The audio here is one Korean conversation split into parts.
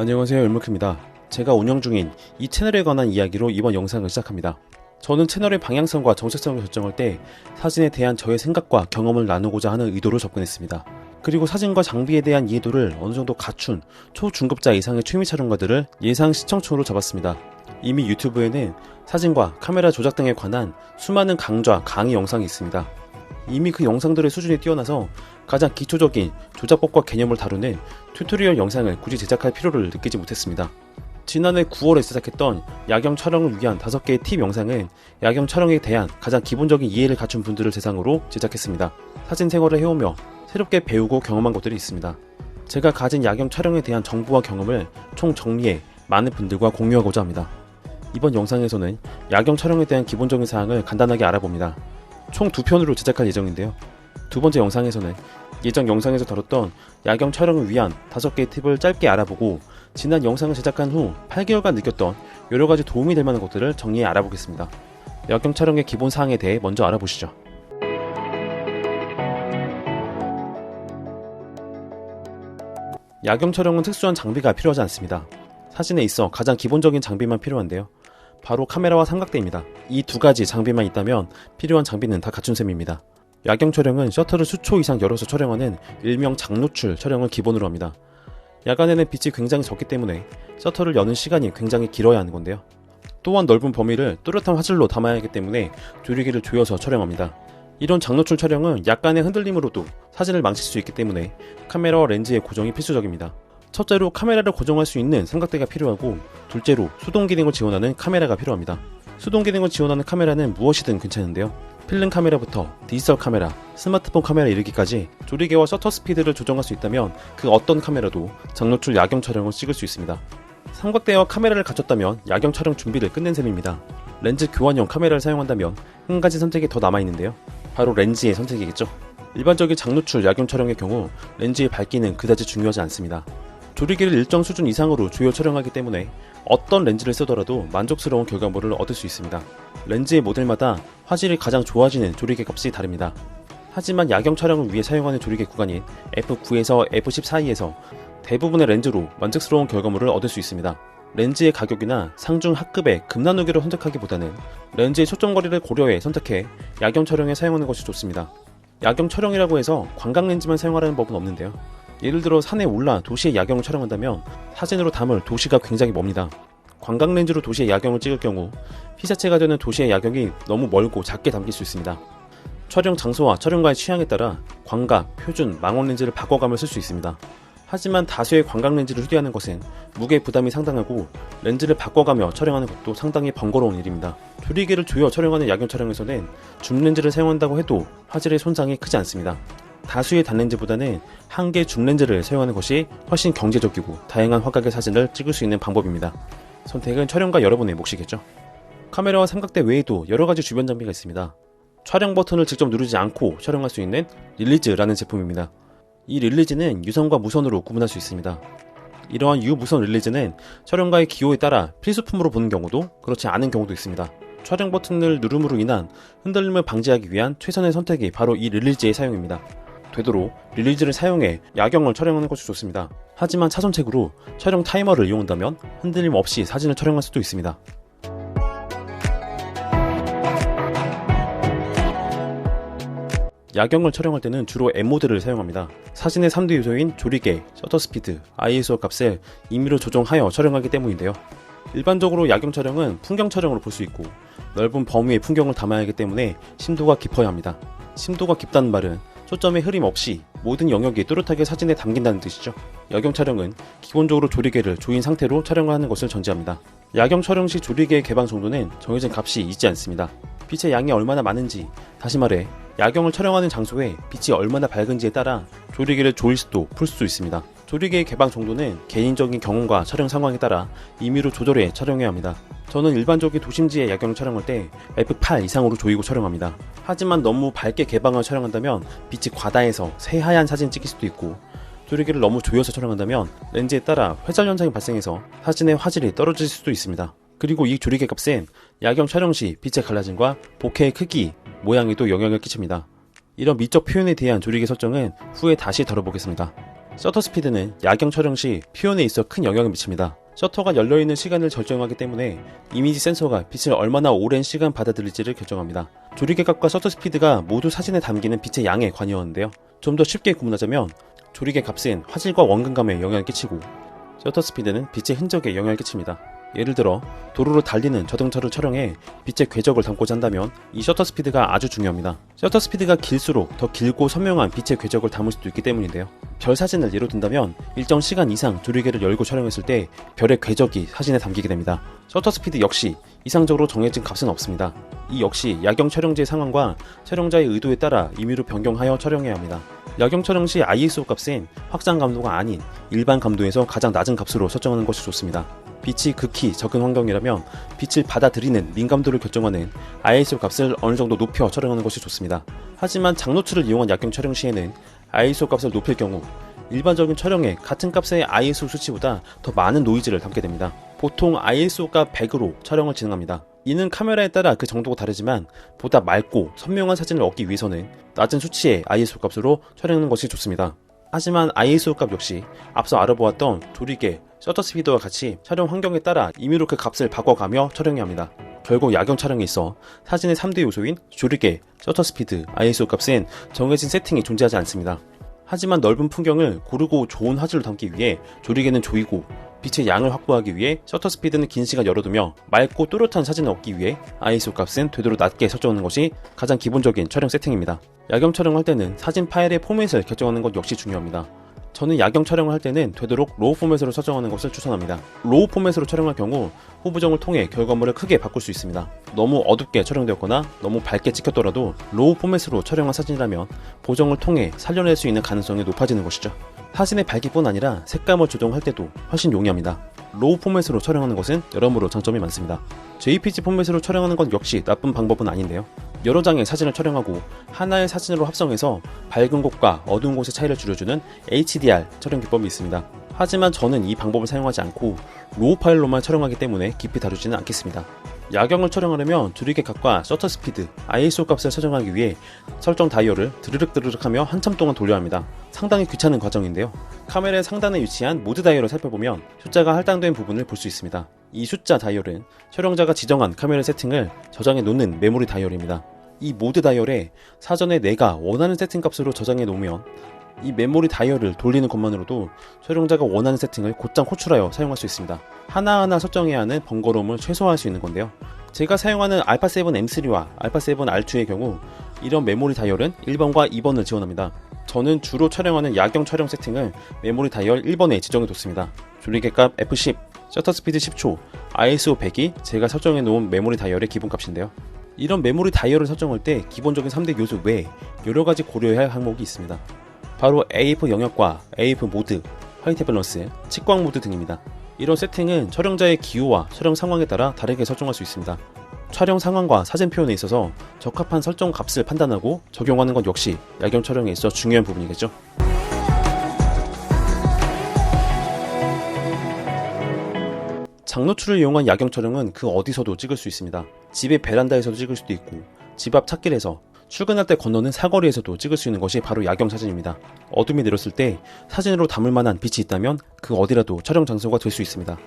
안녕하세요, 열무크입니다. 제가 운영 중인 이 채널에 관한 이야기로 이번 영상을 시작합니다. 저는 채널의 방향성과 정체성을 결정할 때 사진에 대한 저의 생각과 경험을 나누고자 하는 의도로 접근했습니다. 그리고 사진과 장비에 대한 이해도를 어느 정도 갖춘 초중급자 이상의 취미 촬영가들을 예상 시청층으로 잡았습니다. 이미 유튜브에는 사진과 카메라 조작 등에 관한 수많은 강좌, 강의 영상이 있습니다. 이미 그 영상들의 수준이 뛰어나서 가장 기초적인 조작법과 개념을 다루는 튜토리얼 영상을 굳이 제작할 필요를 느끼지 못했습니다. 지난해 9월에 제작했던 야경 촬영을 위한 5개의 팁 영상은 야경 촬영에 대한 가장 기본적인 이해를 갖춘 분들을 대상으로 제작했습니다. 사진 생활을 해오며 새롭게 배우고 경험한 것들이 있습니다. 제가 가진 야경 촬영에 대한 정보와 경험을 총 정리해 많은 분들과 공유하고자 합니다. 이번 영상에서는 야경 촬영에 대한 기본적인 사항을 간단하게 알아봅니다. 총 2편으로 제작할 예정인데요. 두 번째 영상에서는 예전 영상에서 다뤘던 야경 촬영을 위한 5개의 팁을 짧게 알아보고 지난 영상을 제작한 후 8개월간 느꼈던 여러가지 도움이 될 만한 것들을 정리해 알아보겠습니다. 야경 촬영의 기본 사항에 대해 먼저 알아보시죠. 야경 촬영은 특수한 장비가 필요하지 않습니다. 사진에 있어 가장 기본적인 장비만 필요한데요. 바로 카메라와 삼각대입니다. 이 두 가지 장비만 있다면 필요한 장비는 다 갖춘 셈입니다. 야경 촬영은 셔터를 수초 이상 열어서 촬영하는 일명 장노출 촬영을 기본으로 합니다. 야간에는 빛이 굉장히 적기 때문에 셔터를 여는 시간이 굉장히 길어야 하는 건데요. 또한 넓은 범위를 또렷한 화질로 담아야 하기 때문에 조리개를 조여서 촬영합니다. 이런 장노출 촬영은 약간의 흔들림으로도 사진을 망칠 수 있기 때문에 카메라와 렌즈의 고정이 필수적입니다. 첫째로 카메라를 고정할 수 있는 삼각대가 필요하고, 둘째로 수동 기능을 지원하는 카메라가 필요합니다. 수동 기능을 지원하는 카메라는 무엇이든 괜찮은데요. 필름 카메라부터 디지털 카메라, 스마트폰 카메라 이르기까지 조리개와 셔터 스피드를 조정할 수 있다면 그 어떤 카메라도 장노출 야경 촬영을 찍을 수 있습니다. 삼각대와 카메라를 갖췄다면 야경 촬영 준비를 끝낸 셈입니다. 렌즈 교환용 카메라를 사용한다면 한 가지 선택이 더 남아있는데요. 바로 렌즈의 선택이겠죠. 일반적인 장노출 야경 촬영의 경우 렌즈의 밝기는 그다지 중요하지 않습니다. 조리개를 일정 수준 이상으로 조여 촬영하기 때문에 어떤 렌즈를 쓰더라도 만족스러운 결과물을 얻을 수 있습니다. 렌즈의 모델마다 화질이 가장 좋아지는 조리개 값이 다릅니다. 하지만 야경 촬영을 위해 사용하는 조리개 구간인 f9에서 f10 사이에서 대부분의 렌즈로 만족스러운 결과물을 얻을 수 있습니다. 렌즈의 가격이나 상중 하급의 금나누기를 선택하기보다는 렌즈의 초점거리를 고려해 선택해 야경 촬영에 사용하는 것이 좋습니다. 야경 촬영이라고 해서 관광 렌즈만 사용하라는 법은 없는데요. 예를 들어 산에 올라 도시의 야경을 촬영한다면 사진으로 담을 도시가 굉장히 멉니다. 관광 렌즈로 도시의 야경을 찍을 경우 피사체가 되는 도시의 야경이 너무 멀고 작게 담길 수 있습니다. 촬영 장소와 촬영가의 취향에 따라 광각, 표준, 망원 렌즈를 바꿔가며 쓸 수 있습니다. 하지만 다수의 관광 렌즈를 휴대하는 것은 무게 부담이 상당하고 렌즈를 바꿔가며 촬영하는 것도 상당히 번거로운 일입니다. 조리개를 조여 촬영하는 야경 촬영에서는 줌 렌즈를 사용한다고 해도 화질의 손상이 크지 않습니다. 다수의 단렌즈보다는 한 개 줌 렌즈를 사용하는 것이 훨씬 경제적이고 다양한 화각의 사진을 찍을 수 있는 방법입니다. 선택은 촬영가 여러분의 몫이겠죠. 카메라와 삼각대 외에도 여러가지 주변 장비가 있습니다. 촬영 버튼을 직접 누르지 않고 촬영할 수 있는 릴리즈라는 제품입니다. 이 릴리즈는 유선과 무선으로 구분할 수 있습니다. 이러한 유무선 릴리즈는 촬영가의 기호에 따라 필수품으로 보는 경우도 그렇지 않은 경우도 있습니다. 촬영 버튼을 누름으로 인한 흔들림을 방지하기 위한 최선의 선택이 바로 이 릴리즈의 사용입니다. 되도록 릴리즈를 사용해 야경을 촬영하는 것이 좋습니다. 하지만 차선책으로 촬영 타이머를 이용한다면 흔들림 없이 사진을 촬영할 수도 있습니다. 야경을 촬영할 때는 주로 M모드를 사용합니다. 사진의 3대 요소인 조리개, 셔터 스피드, ISO 값을 임의로 조정하여 촬영하기 때문인데요. 일반적으로 야경 촬영은 풍경 촬영으로 볼 수 있고 넓은 범위의 풍경을 담아야 하기 때문에 심도가 깊어야 합니다. 심도가 깊다는 말은 초점의 흐림 없이 모든 영역이 또렷하게 사진에 담긴다는 뜻이죠. 야경 촬영은 기본적으로 조리개를 조인 상태로 촬영을 하는 것을 전제합니다. 야경 촬영 시 조리개의 개방 정도는 정해진 값이 있지 않습니다. 빛의 양이 얼마나 많은지, 다시 말해 야경을 촬영하는 장소에 빛이 얼마나 밝은지에 따라 조리개를 조일 수도 풀 수도 있습니다. 조리개의 개방 정도는 개인적인 경험과 촬영 상황에 따라 임의로 조절해 촬영해야 합니다. 저는 일반적인 도심지의 야경을 촬영할 때 f8 이상으로 조이고 촬영합니다. 하지만 너무 밝게 개방을 촬영한다면 빛이 과다해서 새하얀 사진 찍힐 수도 있고, 조리개를 너무 조여서 촬영한다면 렌즈에 따라 회전 현상이 발생해서 사진의 화질이 떨어질 수도 있습니다. 그리고 이 조리개 값은 야경 촬영 시 빛의 갈라짐과 보케의 크기, 모양에도 영향을 끼칩니다. 이런 미적 표현에 대한 조리개 설정은 후에 다시 다뤄보겠습니다. 셔터 스피드는 야경 촬영 시 표현에 있어 큰 영향을 미칩니다. 셔터가 열려있는 시간을 결정하기 때문에 이미지 센서가 빛을 얼마나 오랜 시간 받아들일지를 결정합니다. 조리개값과 셔터 스피드가 모두 사진에 담기는 빛의 양에 관여하는데요. 좀 더 쉽게 구분하자면 조리개 값은 화질과 원근감에 영향을 끼치고 셔터 스피드는 빛의 흔적에 영향을 끼칩니다. 예를 들어 도로로 달리는 자동차를 촬영해 빛의 궤적을 담고자 한다면 이 셔터 스피드가 아주 중요합니다. 셔터 스피드가 길수록 더 길고 선명한 빛의 궤적을 담을 수도 있기 때문인데요. 별 사진을 예로 든다면 일정 시간 이상 조리개를 열고 촬영했을 때 별의 궤적이 사진에 담기게 됩니다. 셔터 스피드 역시 이상적으로 정해진 값은 없습니다. 이 역시 야경 촬영지의 상황과 촬영자의 의도에 따라 임의로 변경하여 촬영해야 합니다. 야경 촬영 시 ISO 값은 확장 감도가 아닌 일반 감도에서 가장 낮은 값으로 설정하는 것이 좋습니다. 빛이 극히 적은 환경이라면 빛을 받아들이는 민감도를 결정하는 ISO 값을 어느 정도 높여 촬영하는 것이 좋습니다. 하지만 장노출을 이용한 야경 촬영 시에는 ISO 값을 높일 경우 일반적인 촬영에 같은 값의 ISO 수치보다 더 많은 노이즈를 담게 됩니다. 보통 ISO 값 100으로 촬영을 진행합니다. 이는 카메라에 따라 그 정도가 다르지만 보다 맑고 선명한 사진을 얻기 위해서는 낮은 수치의 ISO 값으로 촬영하는 것이 좋습니다. 하지만 ISO 값 역시 앞서 알아보았던 조리개, 셔터 스피드와 같이 촬영 환경에 따라 임의로 그 값을 바꿔가며 촬영해야 합니다. 결국 야경 촬영에 있어 사진의 3대 요소인 조리개, 셔터 스피드, ISO 값은 정해진 세팅이 존재하지 않습니다. 하지만 넓은 풍경을 고르고 좋은 화질로 담기 위해 조리개는 조이고 빛의 양을 확보하기 위해 셔터 스피드는 긴 시간 열어두며 맑고 또렷한 사진을 얻기 위해 ISO 값은 되도록 낮게 설정하는 것이 가장 기본적인 촬영 세팅입니다. 야경 촬영할 때는 사진 파일의 포맷을 결정하는 것 역시 중요합니다. 저는 야경 촬영을 할 때는 되도록 로우 포맷으로 설정하는 것을 추천합니다. 로우 포맷으로 촬영할 경우 후보정을 통해 결과물을 크게 바꿀 수 있습니다. 너무 어둡게 촬영되었거나 너무 밝게 찍혔더라도 로우 포맷으로 촬영한 사진이라면 보정을 통해 살려낼 수 있는 가능성이 높아지는 것이죠. 사진의 밝기뿐 아니라 색감을 조정할 때도 훨씬 용이합니다. 로우 포맷으로 촬영하는 것은 여러모로 장점이 많습니다. JPG 포맷으로 촬영하는 건 역시 나쁜 방법은 아닌데요. 여러 장의 사진을 촬영하고 하나의 사진으로 합성해서 밝은 곳과 어두운 곳의 차이를 줄여주는 HDR 촬영 기법이 있습니다. 하지만 저는 이 방법을 사용하지 않고 로우 파일로만 촬영하기 때문에 깊이 다루지는 않겠습니다. 야경을 촬영하려면 조리개 값과 셔터 스피드, ISO 값을 설정하기 위해 설정 다이얼을 드르륵 하며 한참 동안 돌려야 합니다. 상당히 귀찮은 과정인데요. 카메라의 상단에 위치한 모드 다이얼을 살펴보면 숫자가 할당된 부분을 볼 수 있습니다. 이 숫자 다이얼은 촬영자가 지정한 카메라 세팅을 저장해 놓는 메모리 다이얼입니다. 이 모드 다이얼에 사전에 내가 원하는 세팅 값으로 저장해 놓으면 이 메모리 다이얼을 돌리는 것만으로도 촬영자가 원하는 세팅을 곧장 호출하여 사용할 수 있습니다. 하나하나 설정해야 하는 번거로움을 최소화할 수 있는 건데요. 제가 사용하는 α7M3와 α7R2의 경우 이런 메모리 다이얼은 1번과 2번을 지원합니다. 저는 주로 촬영하는 야경 촬영 세팅을 메모리 다이얼 1번에 지정해 뒀습니다. 조리개값 F10, 셔터 스피드 10초, ISO 100이 제가 설정해 놓은 메모리 다이얼의 기본값인데요. 이런 메모리 다이얼을 설정할 때 기본적인 3대 요소 외에 여러가지 고려해야 할 항목이 있습니다. 바로 AF 영역과 AF 모드, 화이트 밸런스, 측광 모드 등입니다. 이런 세팅은 촬영자의 기호와 촬영 상황에 따라 다르게 설정할 수 있습니다. 촬영 상황과 사진 표현에 있어서 적합한 설정 값을 판단하고 적용하는 것 역시 야경 촬영에 있어 중요한 부분이겠죠. 장노출을 이용한 야경 촬영은 그 어디서도 찍을 수 있습니다. 집의 베란다에서도 찍을 수도 있고 집 앞 찻길에서 출근할 때 건너는 사거리에서도 찍을 수 있는 것이 바로 야경 사진입니다. 어둠이 내렸을 때 사진으로 담을 만한 빛이 있다면 그 어디라도 촬영 장소가 될 수 있습니다.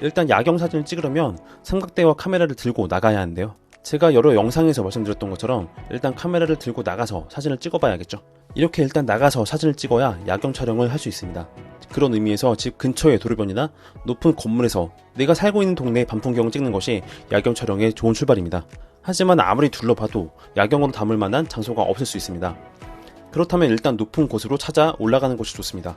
일단 야경 사진을 찍으려면 삼각대와 카메라를 들고 나가야 하는데요. 제가 여러 영상에서 말씀드렸던 것처럼 일단 카메라를 들고 나가서 사진을 찍어봐야겠죠. 이렇게 일단 나가서 사진을 찍어야 야경 촬영을 할 수 있습니다. 그런 의미에서 집 근처의 도로변이나 높은 건물에서 내가 살고 있는 동네의 밤풍경을 찍는 것이 야경 촬영의 좋은 출발입니다. 하지만 아무리 둘러봐도 야경으로 담을 만한 장소가 없을 수 있습니다. 그렇다면 일단 높은 곳으로 찾아 올라가는 것이 좋습니다.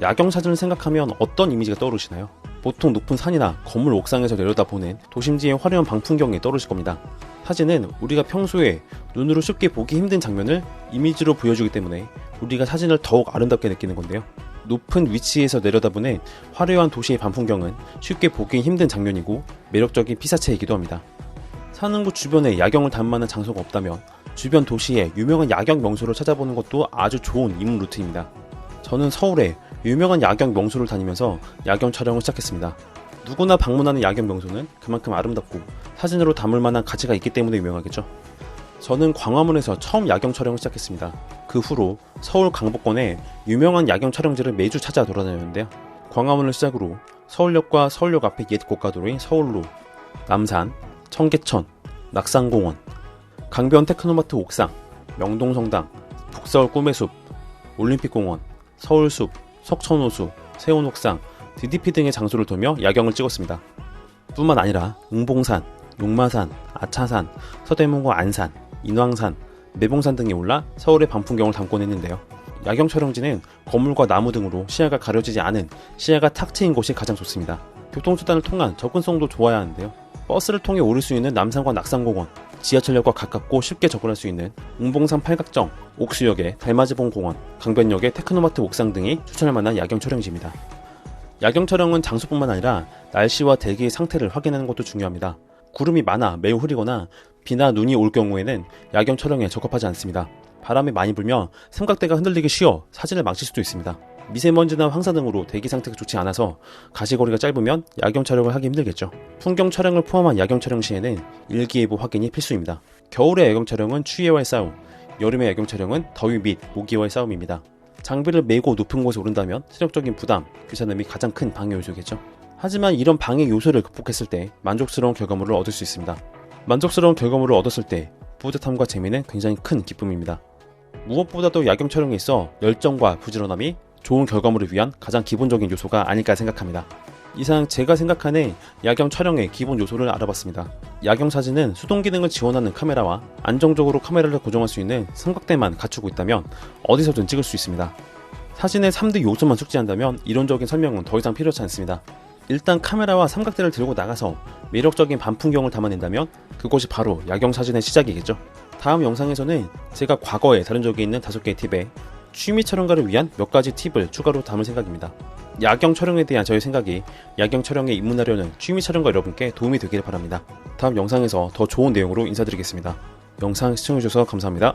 야경 사진을 생각하면 어떤 이미지가 떠오르시나요? 보통 높은 산이나 건물 옥상에서 내려다보는 도심지의 화려한 방풍경이 떠오르실 겁니다. 사진은 우리가 평소에 눈으로 쉽게 보기 힘든 장면을 이미지로 보여주기 때문에 우리가 사진을 더욱 아름답게 느끼는 건데요. 높은 위치에서 내려다보는 화려한 도시의 밤풍경은 쉽게 보기 힘든 장면이고 매력적인 피사체이기도 합니다. 사는 곳 주변에 야경을 담을 만한 장소가 없다면 주변 도시의 유명한 야경 명소를 찾아보는 것도 아주 좋은 입문 루트입니다. 저는 서울에 유명한 야경 명소를 다니면서 야경 촬영을 시작했습니다. 누구나 방문하는 야경 명소는 그만큼 아름답고 사진으로 담을 만한 가치가 있기 때문에 유명하겠죠. 저는 광화문에서 처음 야경 촬영을 시작했습니다. 그 후로 서울 강북권에 유명한 야경 촬영지를 매주 찾아 돌아다녔는데요. 광화문을 시작으로 서울역과 서울역 앞의 옛 고가도로인 서울로, 남산, 청계천, 낙산공원, 강변 테크노마트 옥상, 명동성당, 북서울 꿈의 숲, 올림픽공원, 서울숲, 석천호수, 세운옥상, DDP 등의 장소를 돌며 야경을 찍었습니다. 뿐만 아니라 응봉산, 용마산, 아차산, 서대문과 안산, 인왕산, 매봉산 등에 올라 서울의 밤풍경을 담곤 했는데요. 야경 촬영지는 건물과 나무 등으로 시야가 가려지지 않은 시야가 탁 트인 곳이 가장 좋습니다. 교통수단을 통한 접근성도 좋아야 하는데요. 버스를 통해 오를 수 있는 남산과 낙산공원, 지하철역과 가깝고 쉽게 접근할 수 있는 웅봉산 팔각정, 옥수역의 달맞이봉 공원, 강변역의 테크노마트 옥상 등이 추천할 만한 야경 촬영지입니다. 야경 촬영은 장소뿐만 아니라 날씨와 대기의 상태를 확인하는 것도 중요합니다. 구름이 많아 매우 흐리거나 비나 눈이 올 경우에는 야경 촬영에 적합하지 않습니다. 바람이 많이 불며 삼각대가 흔들리기 쉬워 사진을 망칠 수도 있습니다. 미세먼지나 황사 등으로 대기 상태가 좋지 않아서 가시거리가 짧으면 야경 촬영을 하기 힘들겠죠. 풍경 촬영을 포함한 야경 촬영 시에는 일기예보 확인이 필수입니다. 겨울의 야경 촬영은 추위와의 싸움, 여름의 야경 촬영은 더위 및 모기와의 싸움입니다. 장비를 메고 높은 곳에 오른다면 체력적인 부담, 귀찮음이 가장 큰 방해 요소겠죠. 하지만 이런 방해 요소를 극복했을 때 만족스러운 결과물을 얻을 수 있습니다. 만족스러운 결과물을 얻었을 때 뿌듯함과 재미는 굉장히 큰 기쁨입니다. 무엇보다도 야경 촬영에 있어 열정과 부지런함이 좋은 결과물을 위한 가장 기본적인 요소가 아닐까 생각합니다. 이상 제가 생각하는 야경 촬영의 기본 요소를 알아봤습니다. 야경 사진은 수동 기능을 지원하는 카메라와 안정적으로 카메라를 고정할 수 있는 삼각대만 갖추고 있다면 어디서든 찍을 수 있습니다. 사진의 3대 요소만 숙지한다면 이론적인 설명은 더 이상 필요하지 않습니다. 일단 카메라와 삼각대를 들고 나가서 매력적인 밤풍경을 담아낸다면 그것이 바로 야경 사진의 시작이겠죠. 다음 영상에서는 제가 과거에 다룬 적이 있는 5개의 팁에 취미 촬영가를 위한 몇 가지 팁을 추가로 담을 생각입니다. 야경 촬영에 대한 저의 생각이 야경 촬영에 입문하려는 취미 촬영가 여러분께 도움이 되기를 바랍니다. 다음 영상에서 더 좋은 내용으로 인사드리겠습니다. 영상 시청해주셔서 감사합니다.